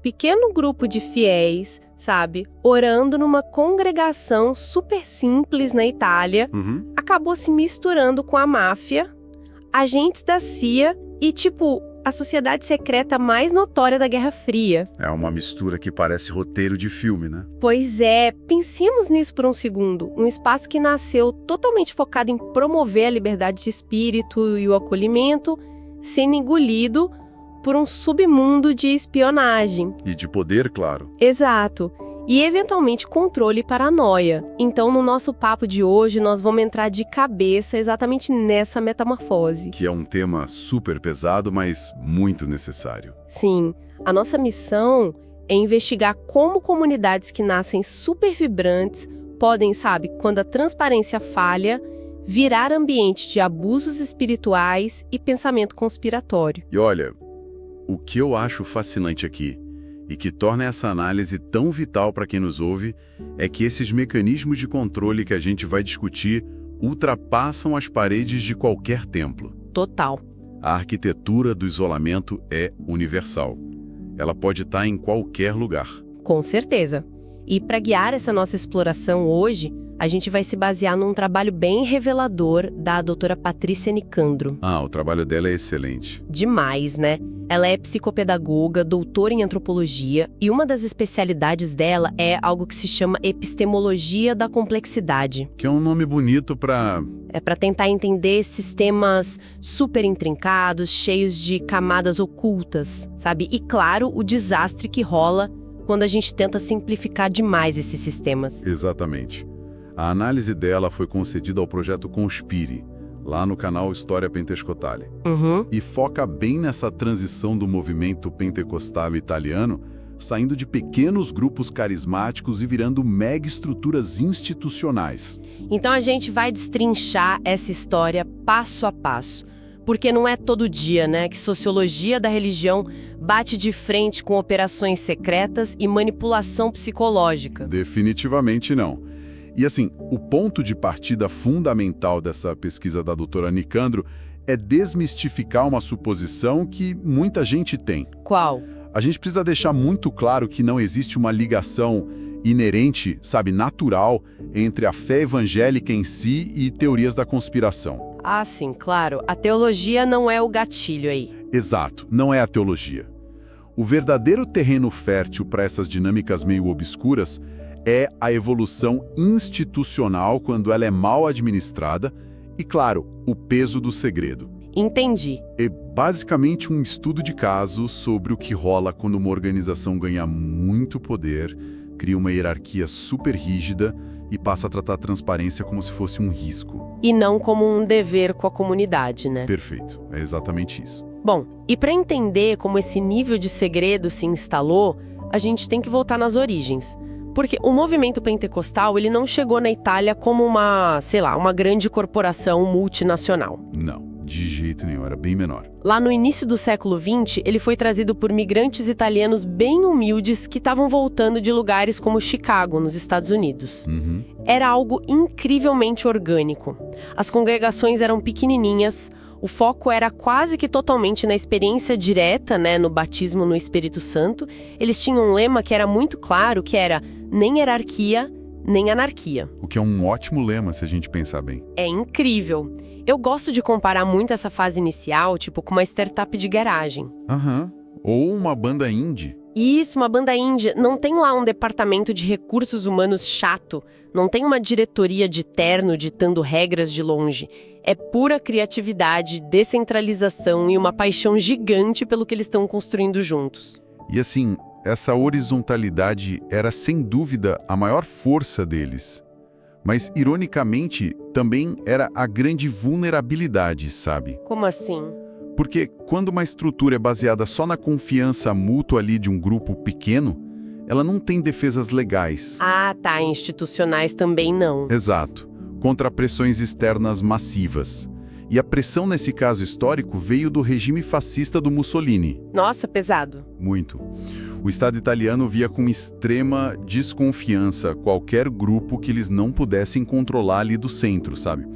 pequeno grupo de fiéis, sabe, orando numa congregação super simples na Itália, acabou se misturando com a máfia, agentes da CIA e, a sociedade secreta mais notória da Guerra Fria. É uma mistura que parece roteiro de filme, né? Pois é, pensemos nisso por um segundo. Um espaço que nasceu totalmente focado em promover a liberdade de espírito e o acolhimento, sendo engolido por um submundo de espionagem. E de poder, claro. Exato. E, eventualmente, controle e paranoia. Então, no nosso papo de hoje, nós vamos entrar de cabeça exatamente nessa metamorfose. Que é um tema super pesado, mas muito necessário. Sim, a nossa missão é investigar como comunidades que nascem super vibrantes podem, quando a transparência falha, virar ambiente de abusos espirituais e pensamento conspiratório. E olha, o que eu acho fascinante aqui, e que torna essa análise tão vital para quem nos ouve, é que esses mecanismos de controle que a gente vai discutir ultrapassam as paredes de qualquer templo. Total. A arquitetura do isolamento é universal. Ela pode estar em qualquer lugar. Com certeza. E para guiar essa nossa exploração hoje, a gente vai se basear num trabalho bem revelador da doutora Patrícia Nicandro. O trabalho dela é excelente. Demais, né? Ela é psicopedagoga, doutora em antropologia, e uma das especialidades dela é algo que se chama epistemologia da complexidade. Que é um nome bonito para... É para tentar entender sistemas super intrincados, cheios de camadas ocultas, sabe? E, claro, o desastre que rola quando a gente tenta simplificar demais esses sistemas. Exatamente. A análise dela foi concedida ao projeto Conspire, lá no canal História Pentecostale. E foca bem nessa transição do movimento pentecostal italiano, saindo de pequenos grupos carismáticos e virando mega estruturas institucionais. Então a gente vai destrinchar essa história passo a passo. Porque não é todo dia, né, que sociologia da religião bate de frente com operações secretas e manipulação psicológica. Definitivamente não. E assim, o ponto de partida fundamental dessa pesquisa da doutora Nicandro é desmistificar uma suposição que muita gente tem. Qual? A gente precisa deixar muito claro que não existe uma ligação inerente, natural, entre a fé evangélica em si e teorias da conspiração. Ah, sim, claro. A teologia não é o gatilho aí. Exato, não é a teologia. O verdadeiro terreno fértil para essas dinâmicas meio obscuras é a evolução institucional quando ela é mal administrada e, claro, o peso do segredo. Entendi. É basicamente um estudo de caso sobre o que rola quando uma organização ganha muito poder, cria uma hierarquia super rígida e passa a tratar a transparência como se fosse um risco. E não como um dever com a comunidade, né? Perfeito, é exatamente isso. Bom, e para entender como esse nível de segredo se instalou, a gente tem que voltar nas origens. Porque o movimento pentecostal, ele não chegou na Itália como uma grande corporação multinacional. Não, de jeito nenhum, era bem menor. Lá no início do século XX, ele foi trazido por migrantes italianos bem humildes que estavam voltando de lugares como Chicago, nos Estados Unidos. Era algo incrivelmente orgânico. As congregações eram pequenininhas, o foco era quase que totalmente na experiência direta, né, no batismo no Espírito Santo. Eles tinham um lema que era muito claro, que era nem hierarquia, nem anarquia. O que é um ótimo lema, se a gente pensar bem. É incrível. Eu gosto de comparar muito essa fase inicial, com uma startup de garagem. Ou uma banda indie. Isso, uma banda indie. Não tem lá um departamento de recursos humanos chato. Não tem uma diretoria de terno ditando regras de longe. É pura criatividade, descentralização e uma paixão gigante pelo que eles estão construindo juntos. E assim, essa horizontalidade era sem dúvida a maior força deles. Mas, ironicamente, também era a grande vulnerabilidade, sabe? Como assim? Porque quando uma estrutura é baseada só na confiança mútua ali de um grupo pequeno, ela não tem defesas legais. Ah, tá. Institucionais também não. Exato. Contra pressões externas massivas. E a pressão nesse caso histórico veio do regime fascista do Mussolini. Nossa, pesado. Muito. O Estado italiano via com extrema desconfiança qualquer grupo que eles não pudessem controlar ali do centro, sabe?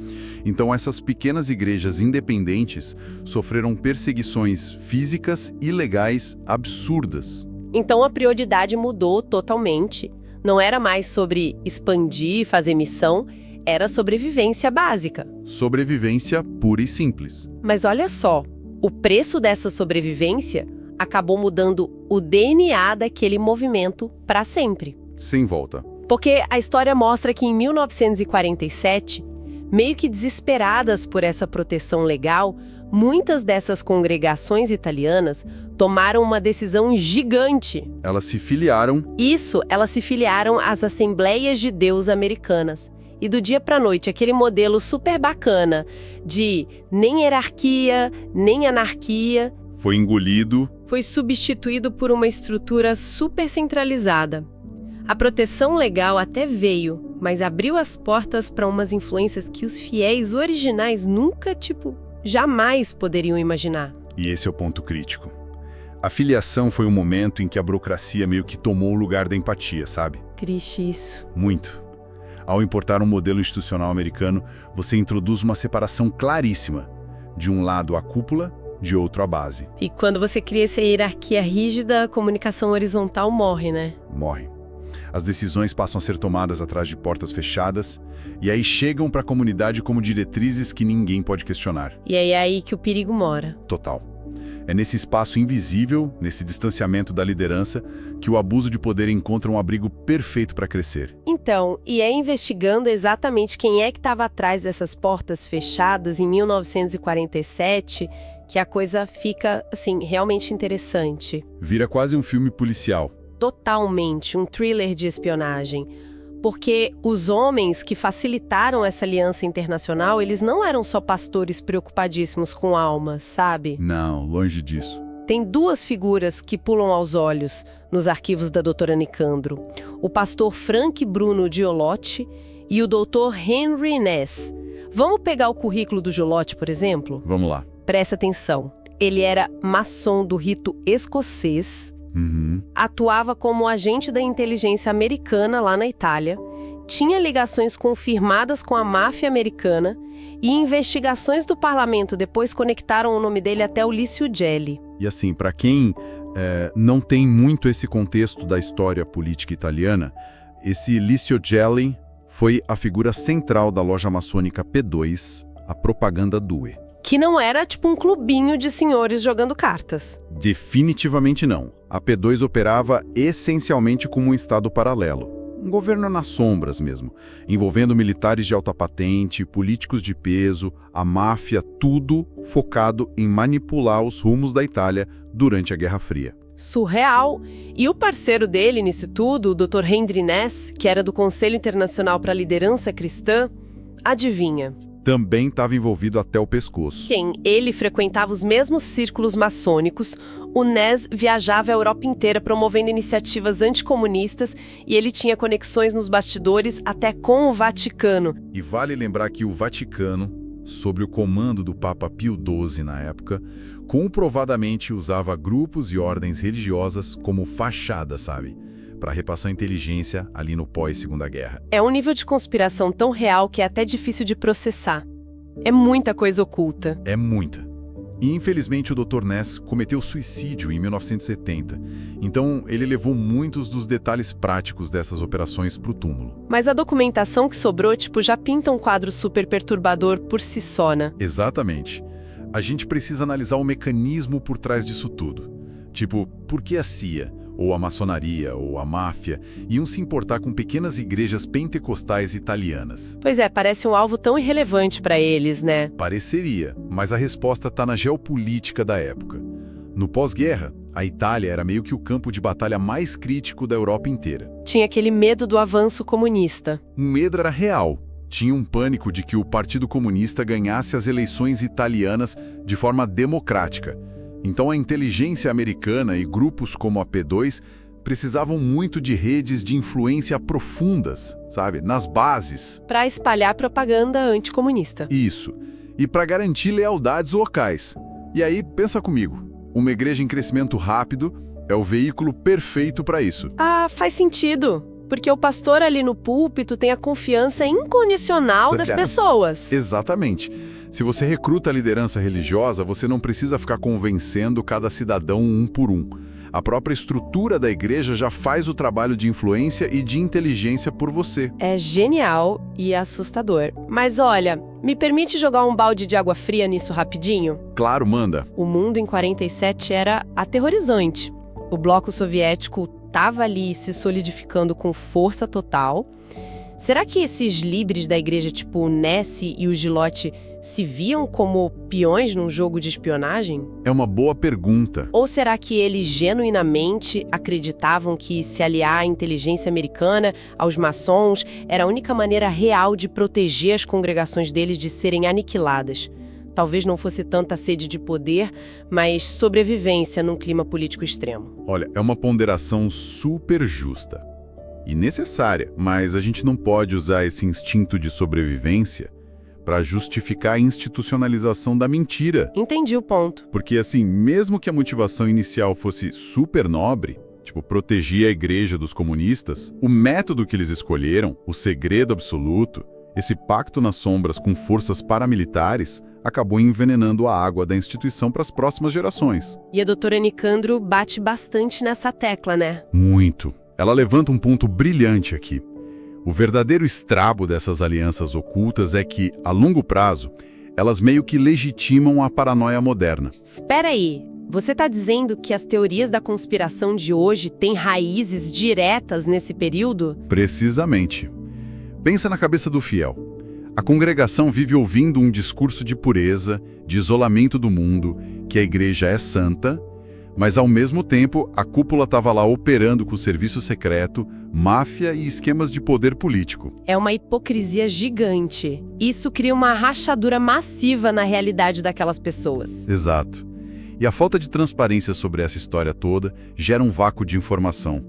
Então essas pequenas igrejas independentes sofreram perseguições físicas e legais absurdas. Então a prioridade mudou totalmente. Não era mais sobre expandir, fazer missão, era sobrevivência básica. Sobrevivência pura e simples. Mas olha só, o preço dessa sobrevivência acabou mudando o DNA daquele movimento para sempre. Sem volta. Porque a história mostra que em 1947, meio que desesperadas por essa proteção legal, muitas dessas congregações italianas tomaram uma decisão gigante. Elas se filiaram. Elas se filiaram às Assembleias de Deus americanas. E do dia para a noite, aquele modelo super bacana de nem hierarquia, nem anarquia, foi engolido. Foi substituído por uma estrutura super centralizada. A proteção legal até veio, mas abriu as portas para umas influências que os fiéis originais nunca, jamais poderiam imaginar. E esse é o ponto crítico. A filiação foi um momento em que a burocracia meio que tomou o lugar da empatia, sabe? Triste isso. Muito. Ao importar um modelo institucional americano, você introduz uma separação claríssima. De um lado a cúpula, de outro a base. E quando você cria essa hierarquia rígida, a comunicação horizontal morre, né? Morre. As decisões passam a ser tomadas atrás de portas fechadas, e aí chegam para a comunidade como diretrizes que ninguém pode questionar. E é aí que o perigo mora. Total. É nesse espaço invisível, nesse distanciamento da liderança, que o abuso de poder encontra um abrigo perfeito para crescer. Então, e é investigando exatamente quem é que estava atrás dessas portas fechadas em 1947 que a coisa fica, realmente interessante. Vira quase um filme policial. Totalmente, um thriller de espionagem. Porque os homens que facilitaram essa aliança internacional, eles não eram só pastores preocupadíssimos com alma, sabe? Não, longe disso. Tem duas figuras que pulam aos olhos nos arquivos da doutora Nicandro. O pastor Frank Bruno Giolotti e o doutor Henry Ness. Vamos pegar o currículo do Giolotti, por exemplo? Vamos lá. Presta atenção. Ele era maçom do rito escocês, atuava como agente da inteligência americana lá na Itália, tinha ligações confirmadas com a máfia americana e investigações do parlamento depois conectaram o nome dele até o Licio Gelli. E assim, para quem não tem muito esse contexto da história política italiana, esse Licio Gelli foi a figura central da loja maçônica P2, a Propaganda Due. Que não era um clubinho de senhores jogando cartas. Definitivamente não. A P2 operava essencialmente como um estado paralelo. Um governo nas sombras mesmo, envolvendo militares de alta patente, políticos de peso, a máfia, tudo focado em manipular os rumos da Itália durante a Guerra Fria. Surreal! E o parceiro dele nisso tudo, o Dr. Henry Ness, que era do Conselho Internacional para a Liderança Cristã, adivinha? Também estava envolvido até o pescoço. Ele frequentava os mesmos círculos maçônicos, o Ness viajava a Europa inteira promovendo iniciativas anticomunistas e ele tinha conexões nos bastidores até com o Vaticano. E vale lembrar que o Vaticano, sob o comando do Papa Pio XII na época, comprovadamente usava grupos e ordens religiosas como fachada, sabe? Para repassar inteligência ali no pós-Segunda Guerra. É um nível de conspiração tão real que é até difícil de processar. É muita coisa oculta. É muita. E infelizmente o Dr. Ness cometeu suicídio em 1970. Então ele levou muitos dos detalhes práticos dessas operações para o túmulo. Mas a documentação que sobrou, já pinta um quadro super perturbador por si só, né? Exatamente. A gente precisa analisar o mecanismo por trás disso tudo. Por que a CIA, ou a maçonaria, ou a máfia, iam se importar com pequenas igrejas pentecostais italianas? Pois é, parece um alvo tão irrelevante para eles, né? Pareceria, mas a resposta está na geopolítica da época. No pós-guerra, a Itália era meio que o campo de batalha mais crítico da Europa inteira. Tinha aquele medo do avanço comunista. O medo era real. Tinha um pânico de que o Partido Comunista ganhasse as eleições italianas de forma democrática. Então a inteligência americana e grupos como a P2 precisavam muito de redes de influência profundas, sabe? Nas bases. Para espalhar propaganda anticomunista. Isso. E para garantir lealdades locais. E aí, pensa comigo. Uma igreja em crescimento rápido é o veículo perfeito para isso. Ah, faz sentido. Porque o pastor ali no púlpito tem a confiança incondicional das pessoas. Exatamente. Se você recruta a liderança religiosa, você não precisa ficar convencendo cada cidadão um por um. A própria estrutura da igreja já faz o trabalho de influência e de inteligência por você. É genial e assustador. Mas olha, me permite jogar um balde de água fria nisso rapidinho? Claro, manda. O mundo em 47 era aterrorizante. O bloco soviético estava ali se solidificando com força total. Será que esses líderes da igreja, tipo o Nessie e o Gilotti, se viam como peões num jogo de espionagem? É uma boa pergunta. Ou será que eles genuinamente acreditavam que se aliar à inteligência americana, aos maçons, era a única maneira real de proteger as congregações deles de serem aniquiladas? Talvez não fosse tanta sede de poder, mas sobrevivência num clima político extremo. Olha, é uma ponderação super justa e necessária, mas a gente não pode usar esse instinto de sobrevivência para justificar a institucionalização da mentira. Entendi o ponto. Porque, assim, mesmo que a motivação inicial fosse super nobre, tipo, proteger a igreja dos comunistas, o método que eles escolheram, o segredo absoluto, esse pacto nas sombras com forças paramilitares, acabou envenenando a água da instituição para as próximas gerações. E a doutora Nicandro bate bastante nessa tecla, né? Muito. Ela levanta um ponto brilhante aqui. O verdadeiro estrago dessas alianças ocultas é que, a longo prazo, elas meio que legitimam a paranoia moderna. Espera aí, você está dizendo que as teorias da conspiração de hoje têm raízes diretas nesse período? Precisamente. Pensa na cabeça do fiel. A congregação vive ouvindo um discurso de pureza, de isolamento do mundo, que a igreja é santa, mas ao mesmo tempo a cúpula estava lá operando com serviço secreto, máfia e esquemas de poder político. É uma hipocrisia gigante. Isso cria uma rachadura massiva na realidade daquelas pessoas. Exato. E a falta de transparência sobre essa história toda gera um vácuo de informação.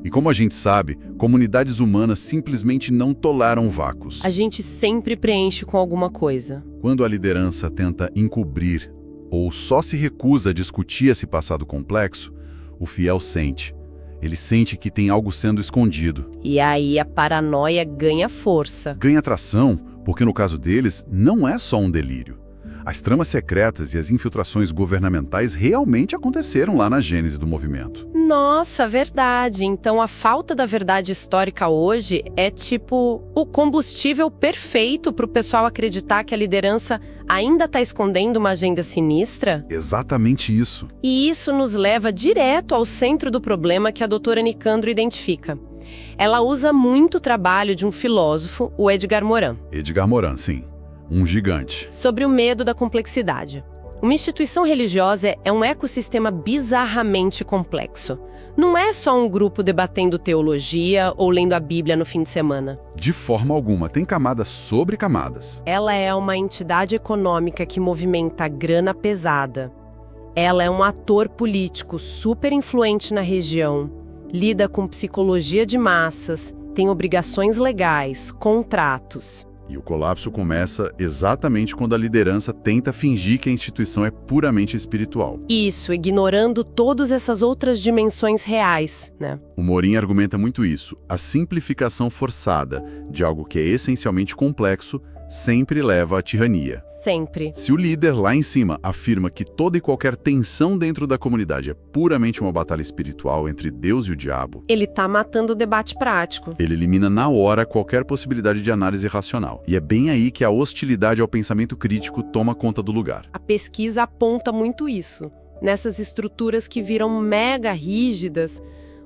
E como a gente sabe, comunidades humanas simplesmente não toleram vácuos. A gente sempre preenche com alguma coisa. Quando a liderança tenta encobrir ou só se recusa a discutir esse passado complexo, o fiel sente. Ele sente que tem algo sendo escondido. E aí a paranoia ganha força. Ganha atração, porque no caso deles, não é só um delírio. As tramas secretas e as infiltrações governamentais realmente aconteceram lá na gênese do movimento. Nossa, verdade. Então a falta da verdade histórica hoje é tipo o combustível perfeito para o pessoal acreditar que a liderança ainda está escondendo uma agenda sinistra? Exatamente isso. E isso nos leva direto ao centro do problema que a doutora Nicandro identifica. Ela usa muito o trabalho de um filósofo, o Edgar Morin. Edgar Morin, sim. Um gigante. Sobre o medo da complexidade. Uma instituição religiosa é um ecossistema bizarramente complexo. Não é só um grupo debatendo teologia ou lendo a Bíblia no fim de semana. De forma alguma, tem camadas sobre camadas. Ela é uma entidade econômica que movimenta grana pesada. Ela é um ator político super influente na região, lida com psicologia de massas, tem obrigações legais, contratos. E o colapso começa exatamente quando a liderança tenta fingir que a instituição é puramente espiritual. Isso, ignorando todas essas outras dimensões reais, né? O Morin argumenta muito isso. A simplificação forçada de algo que é essencialmente complexo sempre leva à tirania. Sempre. Se o líder lá em cima afirma que toda e qualquer tensão dentro da comunidade é puramente uma batalha espiritual entre Deus e o diabo, ele tá matando o debate prático. ele elimina na hora qualquer possibilidade de análise racional. E é bem aí que a hostilidade ao pensamento crítico toma conta do lugar. A pesquisa aponta muito isso. Nessas estruturas que viram mega rígidas,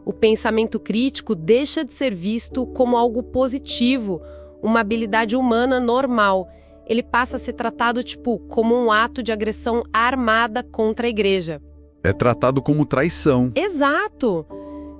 o pensamento crítico deixa de ser visto como algo positivo, uma habilidade humana normal. Ele passa a ser tratado, como um ato de agressão armada contra a igreja. É tratado como traição. Exato!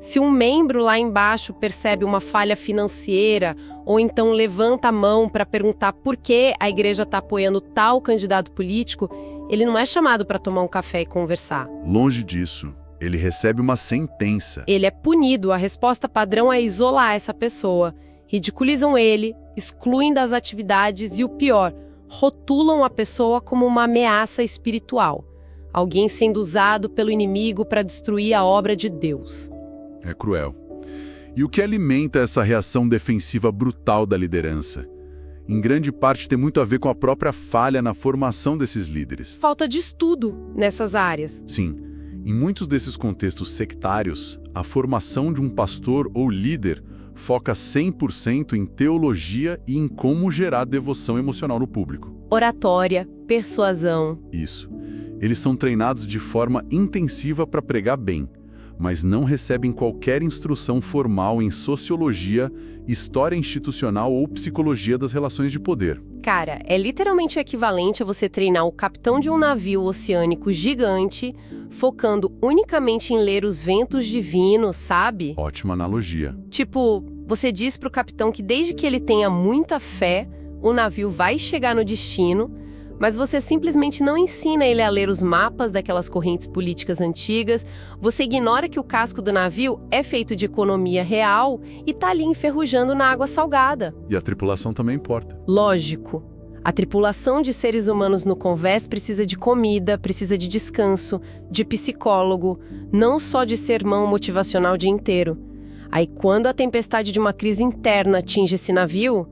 Se um membro lá embaixo percebe uma falha financeira, ou então levanta a mão para perguntar por que a igreja está apoiando tal candidato político, ele não é chamado para tomar um café e conversar. Longe disso. Ele recebe uma sentença. Ele é punido. A resposta padrão é isolar essa pessoa. Ridiculizam ele, excluem das atividades e, o pior, rotulam a pessoa como uma ameaça espiritual. Alguém sendo usado pelo inimigo para destruir a obra de Deus. É cruel. E o que alimenta essa reação defensiva brutal da liderança? Em grande parte tem muito a ver com a própria falha na formação desses líderes. Falta de estudo nessas áreas. Sim. Em muitos desses contextos sectários, a formação de um pastor ou líder foca 100% em teologia e em como gerar devoção emocional no público. Oratória, persuasão. Isso. Eles são treinados de forma intensiva para pregar bem, mas não recebem qualquer instrução formal em sociologia, história institucional ou psicologia das relações de poder. Cara, é literalmente o equivalente a você treinar o capitão de um navio oceânico gigante, focando unicamente em ler os ventos divinos, sabe? Ótima analogia. Tipo, você diz pro capitão que desde que ele tenha muita fé, o navio vai chegar no destino, mas você simplesmente não ensina ele a ler os mapas daquelas correntes políticas antigas, você ignora que o casco do navio é feito de economia real e tá ali enferrujando na água salgada. E a tripulação também importa. Lógico. A tripulação de seres humanos no Convés precisa de comida, precisa de descanso, de psicólogo, não só de sermão motivacional o dia inteiro. Aí quando a tempestade de uma crise interna atinge esse navio,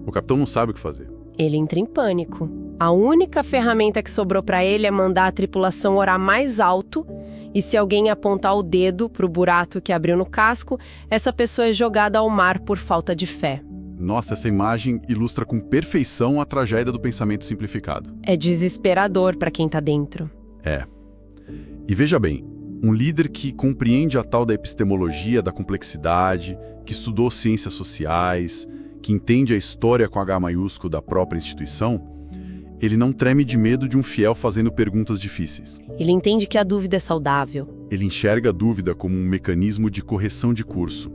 o capitão não sabe o que fazer. Ele entra em pânico. A única ferramenta que sobrou para ele é mandar a tripulação orar mais alto, e se alguém apontar o dedo pro buraco que abriu no casco, essa pessoa é jogada ao mar por falta de fé. Nossa, essa imagem ilustra com perfeição a tragédia do pensamento simplificado. É desesperador para quem tá dentro. É. E veja bem, um líder que compreende a tal da epistemologia da complexidade, que estudou ciências sociais, que entende a história com H maiúsculo da própria instituição, ele não treme de medo de um fiel fazendo perguntas difíceis. Ele entende que a dúvida é saudável. Ele enxerga a dúvida como um mecanismo de correção de curso.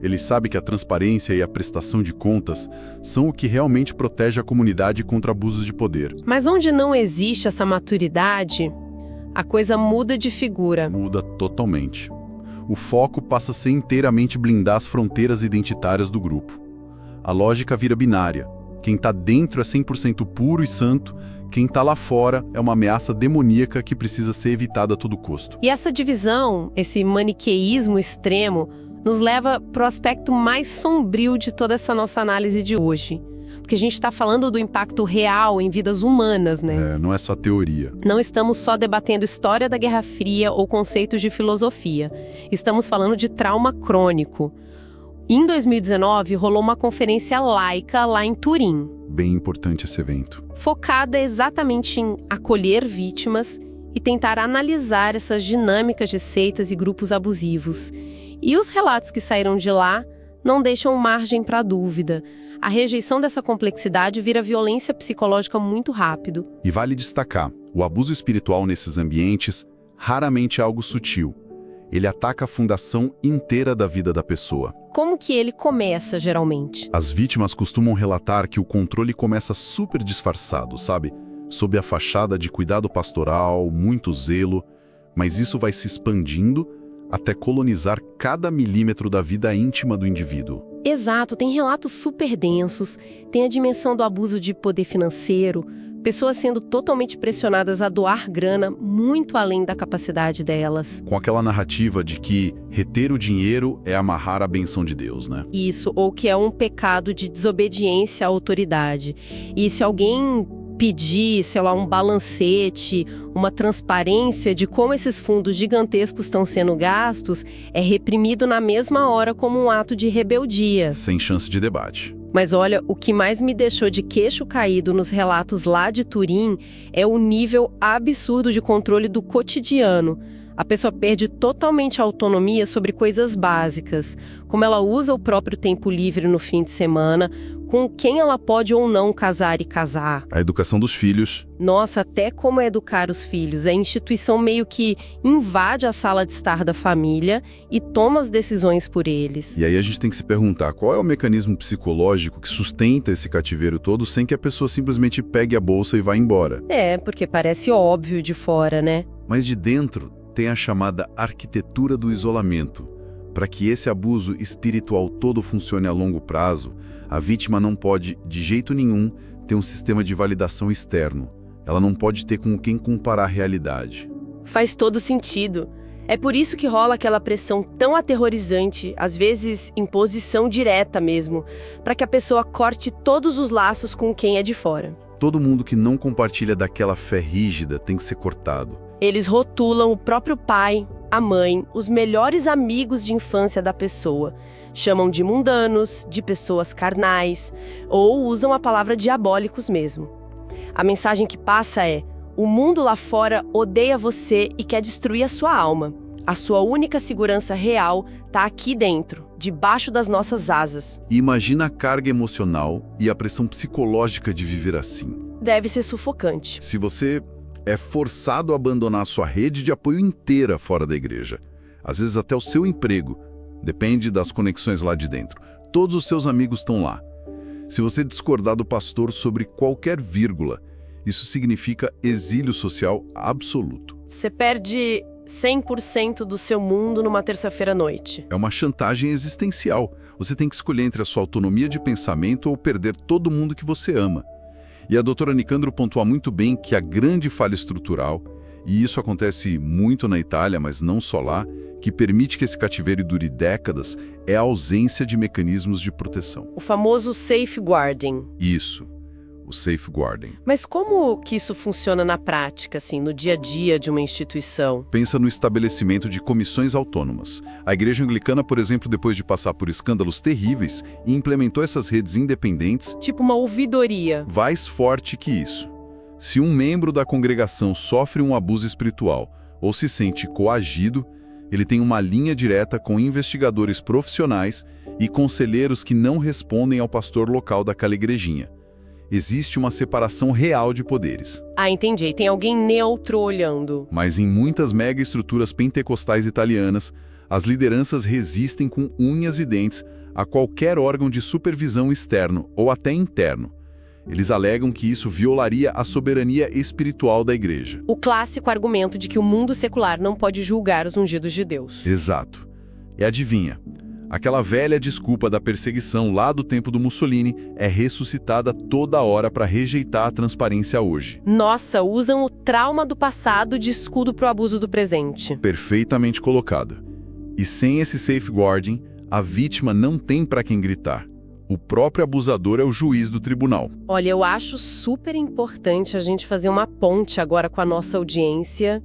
Ele sabe que a transparência e a prestação de contas são o que realmente protege a comunidade contra abusos de poder. Mas onde não existe essa maturidade, a coisa muda de figura. Muda totalmente. O foco passa a ser inteiramente blindar as fronteiras identitárias do grupo. A lógica vira binária. Quem está dentro é 100% puro e santo, quem está lá fora é uma ameaça demoníaca que precisa ser evitada a todo custo. E essa divisão, esse maniqueísmo extremo, nos leva para o aspecto mais sombrio de toda essa nossa análise de hoje. Porque a gente está falando do impacto real em vidas humanas, né? Não é só teoria. Não estamos só debatendo história da Guerra Fria ou conceitos de filosofia. Estamos falando de trauma crônico. Em 2019, rolou uma conferência laica lá em Turim. Bem importante esse evento. Focada exatamente em acolher vítimas e tentar analisar essas dinâmicas de seitas e grupos abusivos. E os relatos que saíram de lá não deixam margem para dúvida. A rejeição dessa complexidade vira violência psicológica muito rápido. E vale destacar, o abuso espiritual nesses ambientes raramente é algo sutil. Ele ataca a fundação inteira da vida da pessoa. Como que ele começa, geralmente? As vítimas costumam relatar que o controle começa super disfarçado, sabe? Sob a fachada de cuidado pastoral, muito zelo, mas isso vai se expandindo até colonizar cada milímetro da vida íntima do indivíduo. Exato, tem relatos super densos, tem a dimensão do abuso de poder financeiro, pessoas sendo totalmente pressionadas a doar grana muito além da capacidade delas. Com aquela narrativa de que reter o dinheiro é amarrar a benção de Deus, né? Isso, ou que é um pecado de desobediência à autoridade. E se alguém pedir, sei lá, um balancete, uma transparência de como esses fundos gigantescos estão sendo gastos, é reprimido na mesma hora como um ato de rebeldia. Sem chance de debate. Mas olha, o que mais me deixou de queixo caído nos relatos lá de Turim é o nível absurdo de controle do cotidiano. A pessoa perde totalmente a autonomia sobre coisas básicas, como ela usa o próprio tempo livre no fim de semana, com quem ela pode ou não casar e casar. A educação dos filhos. Nossa, até como educar os filhos. A instituição meio que invade a sala de estar da família e toma as decisões por eles. E aí a gente tem que se perguntar qual é o mecanismo psicológico que sustenta esse cativeiro todo sem que a pessoa simplesmente pegue a bolsa e vá embora. É, porque parece óbvio de fora, né? Mas de dentro tem a chamada arquitetura do isolamento. Para que esse abuso espiritual todo funcione a longo prazo, a vítima não pode, de jeito nenhum, ter um sistema de validação externo. Ela não pode ter com quem comparar a realidade. Faz todo sentido. É por isso que rola aquela pressão tão aterrorizante, às vezes imposição direta mesmo, para que a pessoa corte todos os laços com quem é de fora. Todo mundo que não compartilha daquela fé rígida tem que ser cortado. Eles rotulam o próprio pai, a mãe, os melhores amigos de infância da pessoa. Chamam de mundanos, de pessoas carnais, ou usam a palavra diabólicos mesmo. A mensagem que passa é: o mundo lá fora odeia você e quer destruir a sua alma. A sua única segurança real está aqui dentro, debaixo das nossas asas. E imagina a carga emocional e a pressão psicológica de viver assim. Deve ser sufocante. Se você é forçado a abandonar sua rede de apoio inteira fora da igreja, às vezes até o seu emprego, depende das conexões lá de dentro. Todos os seus amigos estão lá. Se você discordar do pastor sobre qualquer vírgula, isso significa exílio social absoluto. Você perde 100% do seu mundo numa terça-feira à noite. É uma chantagem existencial. Você tem que escolher entre a sua autonomia de pensamento ou perder todo mundo que você ama. E a doutora Nicandro pontua muito bem que a grande falha estrutural, e isso acontece muito na Itália, mas não só lá, que permite que esse cativeiro dure décadas, é a ausência de mecanismos de proteção. O famoso safeguarding. Isso, o safeguarding. Mas como que isso funciona na prática, assim, no dia a dia de uma instituição? Pensa no estabelecimento de comissões autônomas. A Igreja Anglicana, por exemplo, depois de passar por escândalos terríveis, implementou essas redes independentes. Tipo uma ouvidoria. Mais forte que isso. Se um membro da congregação sofre um abuso espiritual ou se sente coagido, ele tem uma linha direta com investigadores profissionais e conselheiros que não respondem ao pastor local daquela igrejinha. Existe uma separação real de poderes. Ah, entendi. Tem alguém neutro olhando. Mas em muitas mega-estruturas pentecostais italianas, as lideranças resistem com unhas e dentes a qualquer órgão de supervisão externo ou até interno. Eles alegam que isso violaria a soberania espiritual da igreja. O clássico argumento de que o mundo secular não pode julgar os ungidos de Deus. Exato. E adivinha? Aquela velha desculpa da perseguição lá do tempo do Mussolini é ressuscitada toda hora para rejeitar a transparência hoje. Nossa, usam o trauma do passado de escudo para o abuso do presente. Perfeitamente colocado. E sem esse safeguarding, a vítima não tem para quem gritar. O próprio abusador é o juiz do tribunal. Olha, eu acho super importante a gente fazer uma ponte agora com a nossa audiência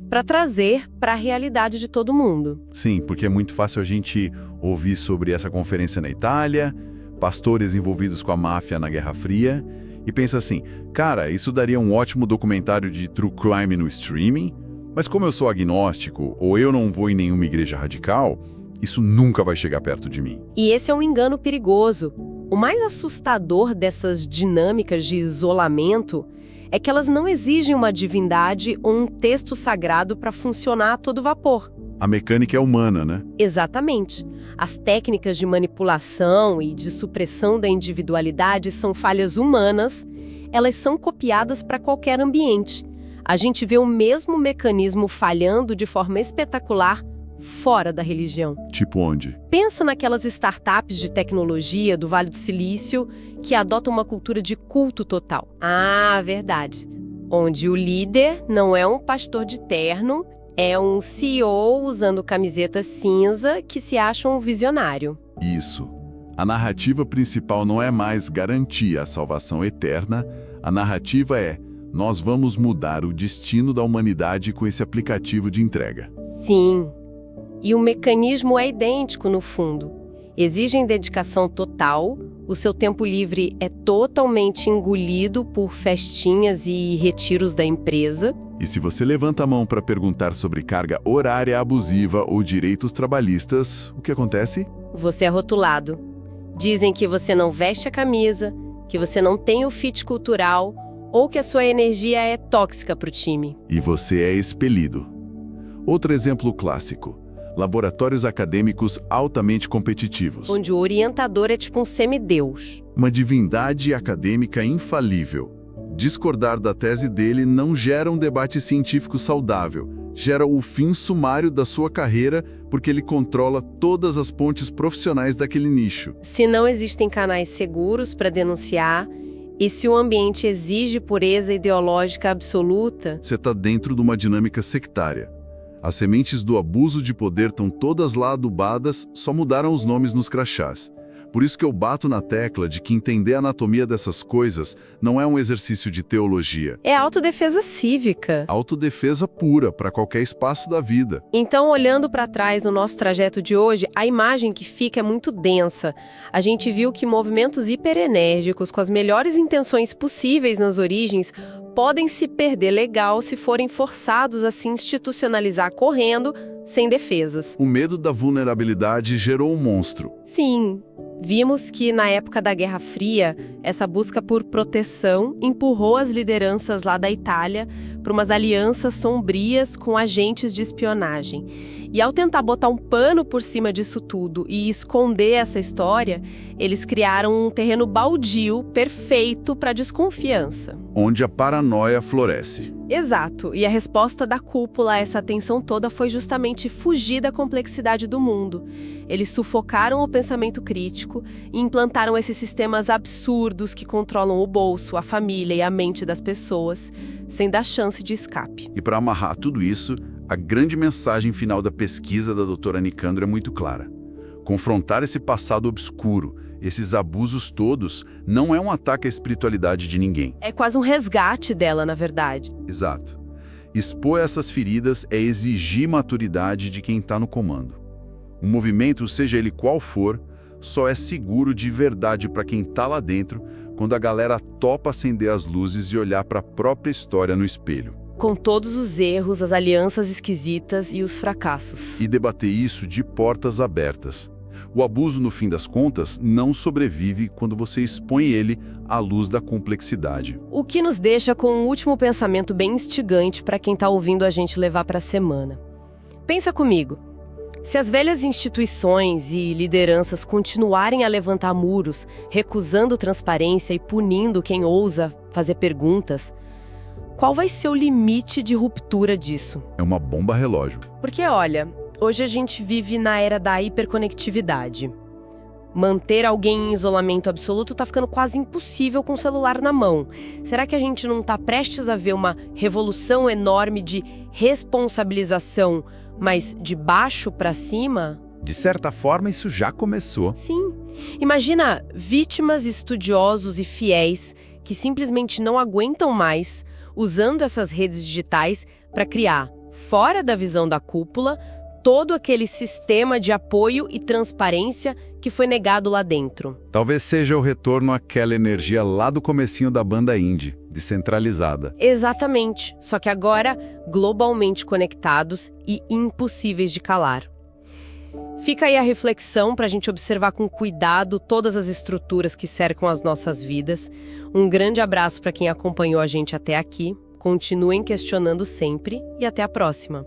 para trazer para a realidade de todo mundo. Sim, porque é muito fácil a gente ouvir sobre essa conferência na Itália, pastores envolvidos com a máfia na Guerra Fria, e pensa assim, cara, isso daria um ótimo documentário de true crime no streaming, mas como eu sou agnóstico ou eu não vou em nenhuma igreja radical, isso nunca vai chegar perto de mim. E esse é um engano perigoso. O mais assustador dessas dinâmicas de isolamento é que elas não exigem uma divindade ou um texto sagrado para funcionar a todo vapor. A mecânica é humana, né? Exatamente. As técnicas de manipulação e de supressão da individualidade são falhas humanas, elas são copiadas para qualquer ambiente. A gente vê o mesmo mecanismo falhando de forma espetacular fora da religião. Tipo onde? Pensa naquelas startups de tecnologia do Vale do Silício que adotam uma cultura de culto total. Ah, verdade. Onde o líder não é um pastor de terno, é um CEO usando camiseta cinza que se acha um visionário. Isso. A narrativa principal não é mais garantir a salvação eterna, a narrativa é: nós vamos mudar o destino da humanidade com esse aplicativo de entrega. Sim. E o mecanismo é idêntico no fundo. Exigem dedicação total, o seu tempo livre é totalmente engolido por festinhas e retiros da empresa. E se você levanta a mão para perguntar sobre carga horária abusiva ou direitos trabalhistas, o que acontece? Você é rotulado. Dizem que você não veste a camisa, que você não tem o fit cultural ou que a sua energia é tóxica para o time. E você é expelido. Outro exemplo clássico: laboratórios acadêmicos altamente competitivos. Onde o orientador é tipo um semideus. Uma divindade acadêmica infalível. Discordar da tese dele não gera um debate científico saudável, gera o fim sumário da sua carreira porque ele controla todas as pontes profissionais daquele nicho. Se não existem canais seguros para denunciar, e se o ambiente exige pureza ideológica absoluta, você está dentro de uma dinâmica sectária. As sementes do abuso de poder estão todas lá adubadas, só mudaram os nomes nos crachás. Por isso que eu bato na tecla de que entender a anatomia dessas coisas não é um exercício de teologia. É autodefesa cívica. Autodefesa pura para qualquer espaço da vida. Então, olhando para trás no nosso trajeto de hoje, a imagem que fica é muito densa. A gente viu que movimentos hiperenérgicos, com as melhores intenções possíveis nas origens, podem se perder legal se forem forçados a se institucionalizar correndo, sem defesas. O medo da vulnerabilidade gerou um monstro. Sim. Vimos que, na época da Guerra Fria, essa busca por proteção empurrou as lideranças lá da Itália para umas alianças sombrias com agentes de espionagem. E ao tentar botar um pano por cima disso tudo e esconder essa história, eles criaram um terreno baldio perfeito para desconfiança. Onde a paranoia floresce. Exato, e a resposta da cúpula a essa tensão toda foi justamente fugir da complexidade do mundo. Eles sufocaram o pensamento crítico e implantaram esses sistemas absurdos que controlam o bolso, a família e a mente das pessoas, sem dar chance de escape. E para amarrar tudo isso, a grande mensagem final da pesquisa da doutora Nicandro é muito clara. Confrontar esse passado obscuro, esses abusos todos, não é um ataque à espiritualidade de ninguém. É quase um resgate dela, na verdade. Exato. Expor essas feridas é exigir maturidade de quem está no comando. Um movimento, seja ele qual for, só é seguro de verdade para quem está lá dentro quando a galera topa acender as luzes e olhar para a própria história no espelho. Com todos os erros, as alianças esquisitas e os fracassos. E debater isso de portas abertas. O abuso, no fim das contas, não sobrevive quando você expõe ele à luz da complexidade. O que nos deixa com um último pensamento bem instigante para quem está ouvindo a gente levar para a semana. Pensa comigo. Se as velhas instituições e lideranças continuarem a levantar muros, recusando transparência e punindo quem ousa fazer perguntas, qual vai ser o limite de ruptura disso? É uma bomba relógio. Porque, olha, hoje a gente vive na era da hiperconectividade. Manter alguém em isolamento absoluto está ficando quase impossível com o celular na mão. Será que a gente não está prestes a ver uma revolução enorme de responsabilização, mas de baixo para cima? De certa forma, isso já começou. Sim. Imagina vítimas, estudiosos e fiéis que simplesmente não aguentam mais usando essas redes digitais para criar, fora da visão da cúpula, todo aquele sistema de apoio e transparência que foi negado lá dentro. Talvez seja o retorno àquela energia lá do comecinho da banda indie, descentralizada. Exatamente, só que agora globalmente conectados e impossíveis de calar. Fica aí a reflexão para a gente observar com cuidado todas as estruturas que cercam as nossas vidas. Um grande abraço para quem acompanhou a gente até aqui. Continuem questionando sempre e até a próxima.